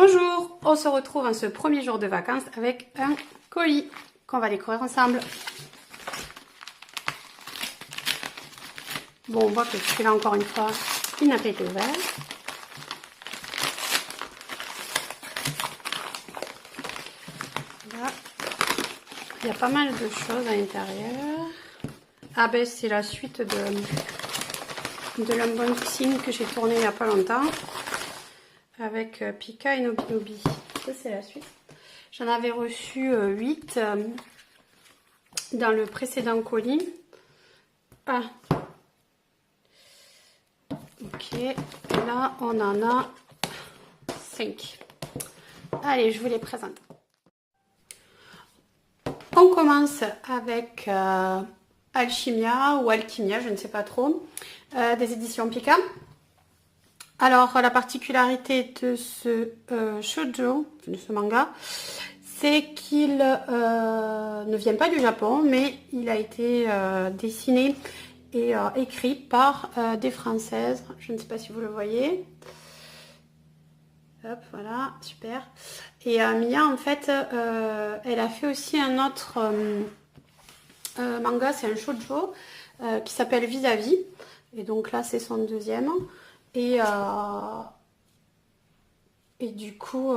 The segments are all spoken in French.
Bonjour, on se retrouve en ce premier jour de vacances avec un colis qu'on va découvrir ensemble. Bon, on voit que celui-là, encore une fois, il n'a pas été ouvert. Là, il y a pas mal de choses à l'intérieur. Ah ben, c'est la suite de l'unboxing que j'ai tourné il n'y a pas longtemps. Avec Pika et Nobi Nobi. Ça, c'est la suite. J'en avais reçu 8 dans le précédent colis. Ah. Ok. Et là, on en a 5. Allez, je vous les présente. On commence avec Alchimia ou Alchimia, je ne sais pas trop, des éditions Pika. Alors, la particularité de ce shoujo, de ce manga, c'est qu'il ne vient pas du Japon, mais il a été dessiné et écrit par des Françaises. Je ne sais pas si vous le voyez. Hop, voilà, super. Et Mia, en fait, elle a fait aussi un autre manga, c'est un shoujo qui s'appelle Vis-à-vis. Et donc là, c'est son deuxième. Et du coup,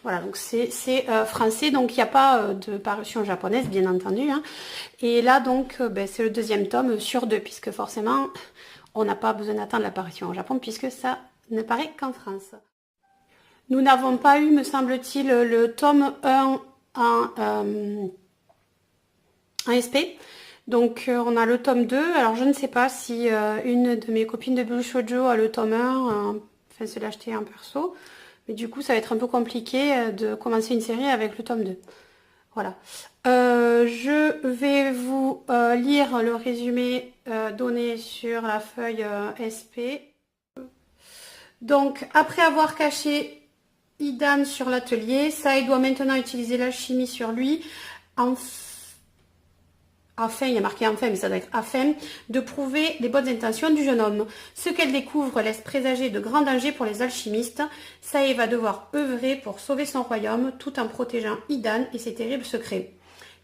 voilà, donc c'est français, donc il n'y a pas de parution japonaise, bien entendu. Hein. Et là, donc, c'est le deuxième tome sur 2, puisque forcément, on n'a pas besoin d'attendre l'apparition au Japon, puisque ça ne paraît qu'en France. Nous n'avons pas eu, me semble-t-il, le tome 1 en SP. Donc on a le tome 2, alors je ne sais pas si une de mes copines de Bulle Shoujo a le tome 1, enfin se l'a acheté en perso, mais du coup ça va être un peu compliqué de commencer une série avec le tome 2. Voilà. Je vais vous lire le résumé donné sur la feuille SP. Donc après avoir caché Idan sur l'atelier, Sae doit maintenant utiliser l'alchimie sur lui afin, il y a marqué enfin, mais ça doit être afin, de prouver les bonnes intentions du jeune homme. Ce qu'elle découvre laisse présager de grands dangers pour les alchimistes. Sae va devoir œuvrer pour sauver son royaume tout en protégeant Idan et ses terribles secrets.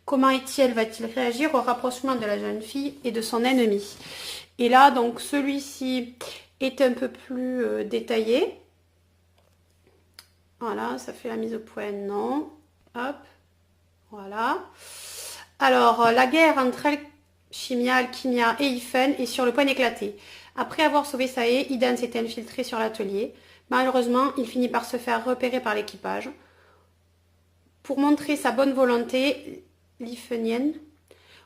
Comment Etiel va-t-il réagir au rapprochement de la jeune fille et de son ennemi? Et là, donc, celui-ci est un peu plus détaillé. Voilà, ça fait la mise au point, non. Hop, voilà. Alors, la guerre entre Alchimia, Alchimia et Ifen est sur le point d'éclater. Après avoir sauvé Sae, Idan s'est infiltré sur l'atelier. Malheureusement, il finit par se faire repérer par l'équipage. Pour montrer sa bonne volonté, l'Ifenienne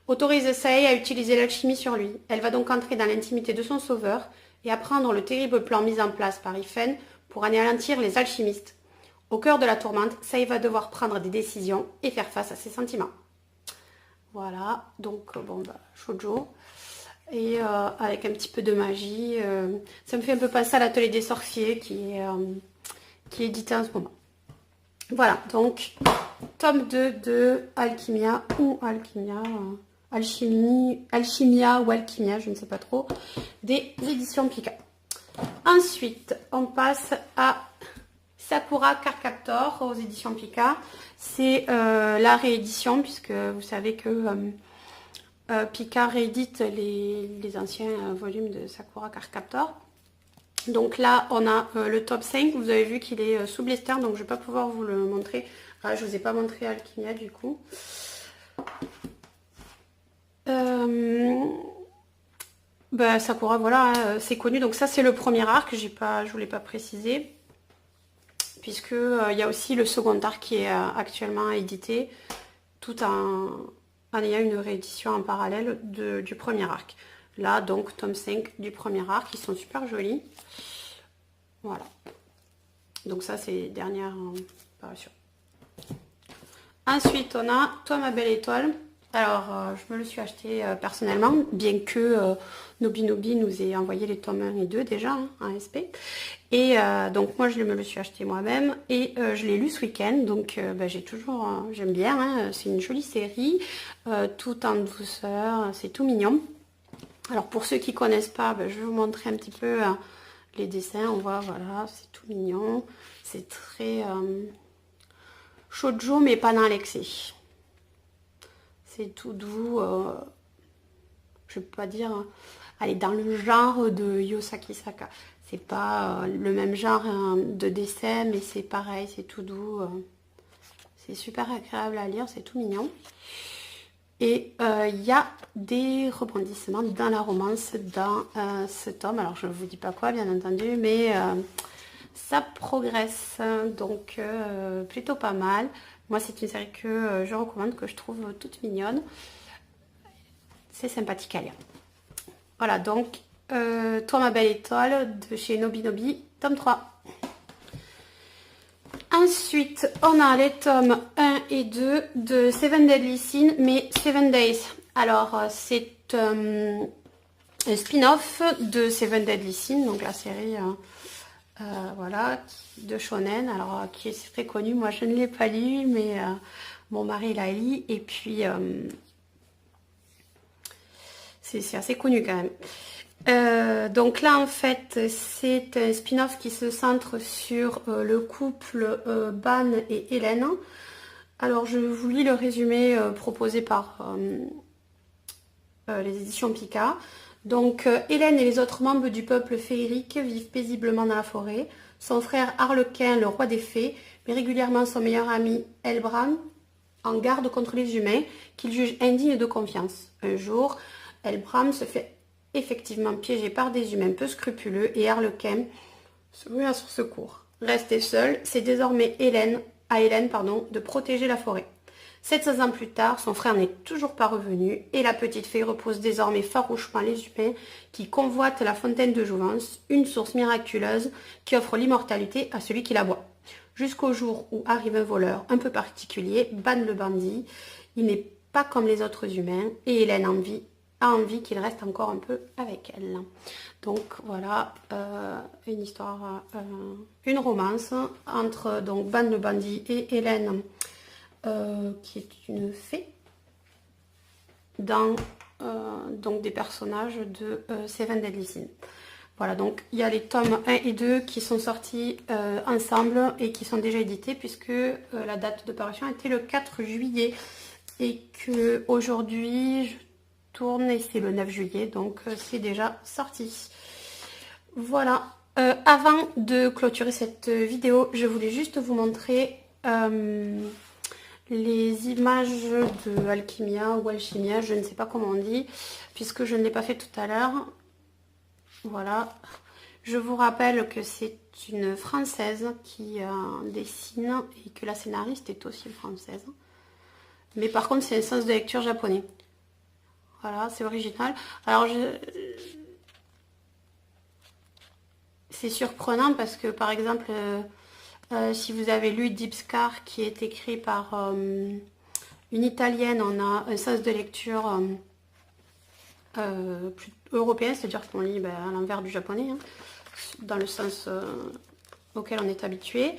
autorise Sae à utiliser l'alchimie sur lui. Elle va donc entrer dans l'intimité de son sauveur et apprendre le terrible plan mis en place par Ifen pour anéantir les alchimistes. Au cœur de la tourmente, Sae va devoir prendre des décisions et faire face à ses sentiments. Voilà, donc bon shoujo et avec un petit peu de magie. Ça me fait un peu penser à l'atelier des sorciers qui est édité en ce moment. Voilà, donc tome 2 de Alchimia ou Alchimia, Alchimia ou Alchimia, je ne sais pas trop, des éditions Pika. Ensuite, on passe à Sakura Card Captor aux éditions Pika. C'est la réédition, puisque vous savez que Pika réédite les anciens volumes de Sakura Card Captor. Donc là, on a le top 5. Vous avez vu qu'il est sous blister, donc je ne vais pas pouvoir vous le montrer. Ah, je ne vous ai pas montré Alchimia du coup. Sakura, voilà, c'est connu. Donc ça, c'est le premier arc. Je ne vous l'ai pas précisé. Puisque il y a aussi le second arc qui est actuellement édité, tout en ayant une réédition en parallèle du premier arc. Là, donc, tome 5 du premier arc, ils sont super jolis. Voilà. Donc ça, c'est les dernières parutions. Ensuite, on a Toi ma belle étoile. Alors, je me le suis acheté personnellement, bien que Nobi Nobi nous ait envoyé les tomes 1 et 2 déjà, hein, en SP. Et donc, moi, je me le suis acheté moi-même et je l'ai lu ce week-end. Donc, j'ai toujours, j'aime bien, hein, c'est une jolie série, tout en douceur, c'est tout mignon. Alors, pour ceux qui ne connaissent pas, je vais vous montrer un petit peu les dessins, on voit, voilà, c'est tout mignon. C'est très shoujo, mais pas dans l'excès. C'est tout doux. Je peux pas dire... Elle est dans le genre de Yosaki Saka. C'est pas le même genre de dessin, mais c'est pareil, c'est tout doux. C'est super agréable à lire, c'est tout mignon. Et il y a des rebondissements dans la romance dans ce tome. Alors je ne vous dis pas quoi bien entendu, mais ça progresse. Donc plutôt pas mal. Moi c'est une série que je recommande, que je trouve toute mignonne. C'est sympathique à lire. Voilà donc Toi ma belle étoile de chez Nobinobi, tome 3. Ensuite, on a les tomes 1 et 2 de Seven Deadly Sins, mais 7 Days. Alors, c'est un spin-off de Seven Deadly Sins, donc la série voilà, de shonen, alors qui est très connue. Moi, je ne l'ai pas lu, mais mon mari l'a lu, et puis c'est assez connu quand même. Donc là en fait c'est un spin-off qui se centre sur le couple Ban et Hélène. Alors je vous lis le résumé proposé par les éditions Pika. Donc Hélène et les autres membres du peuple féerique vivent paisiblement dans la forêt. Son frère Harlequin, le roi des fées, met régulièrement son meilleur ami Elbran en garde contre les humains qu'il juge indignes de confiance. Un jour, Elbran se fait effectivement piégé par des humains peu scrupuleux et Harlequin se met à son secours. Restée seule, c'est désormais Hélène de protéger la forêt. 700 ans plus tard, son frère n'est toujours pas revenu et la petite fée repousse désormais farouchement les humains qui convoitent la fontaine de jouvence, une source miraculeuse qui offre l'immortalité à celui qui la boit. Jusqu'au jour où arrive un voleur un peu particulier, Ban le bandit. Il n'est pas comme les autres humains et Hélène a envie qu'il reste encore un peu avec elle. Donc voilà, une histoire, une romance entre donc Ban le bandit et Hélène, qui est une fée, dans donc des personnages de Seven Deadly Sins. Voilà, donc il y a les tomes 1 et 2 qui sont sortis ensemble et qui sont déjà édités puisque la date de parution était le 4 juillet et que aujourd'hui je tourne et c'est le 9 juillet, donc c'est déjà sorti. Voilà, avant de clôturer cette vidéo, je voulais juste vous montrer les images de Alchimia ou Alchimia, je ne sais pas comment on dit, puisque je ne l'ai pas fait tout à l'heure. Voilà, je vous rappelle que c'est une Française qui dessine et que la scénariste est aussi française. Mais par contre, c'est un sens de lecture japonais. Voilà, c'est original. Alors, c'est surprenant parce que, par exemple, si vous avez lu Deep Scar, qui est écrit par une Italienne, on a un sens de lecture plus européen, c'est-à-dire qu'on lit à l'envers du japonais, hein, dans le sens auquel on est habitué.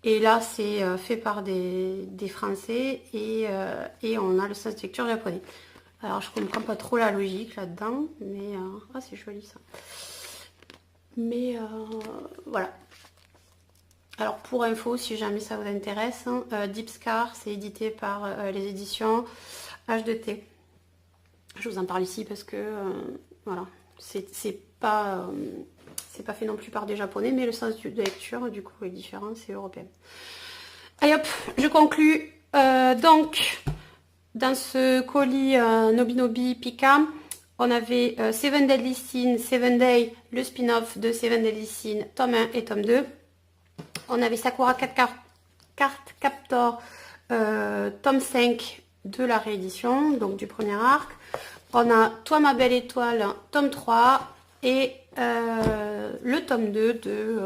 Et là, c'est fait par des Français et on a le sens de lecture japonais. Alors, je comprends pas trop la logique là-dedans, mais... ah, c'est joli, ça. Mais, voilà. Alors, pour info, si jamais ça vous intéresse, hein, Deep Scar, c'est édité par les éditions H2T. Je vous en parle ici parce que, voilà, c'est pas fait non plus par des Japonais, mais le sens de lecture, du coup, est différent, c'est européen. Allez, hop, je conclus. Donc... Dans ce colis Nobinobi Pika, on avait Seven Deadly Sins, 7 Days, le spin-off de Seven Deadly Sins, tome 1 et tome 2. On avait Sakura Card Captor, tome 5 de la réédition, donc du premier arc. On a Toi ma belle étoile, tome 3 et le tome 2 de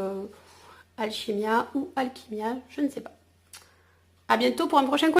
Alchimia ou Alchimia, je ne sais pas. A bientôt pour un prochain colis.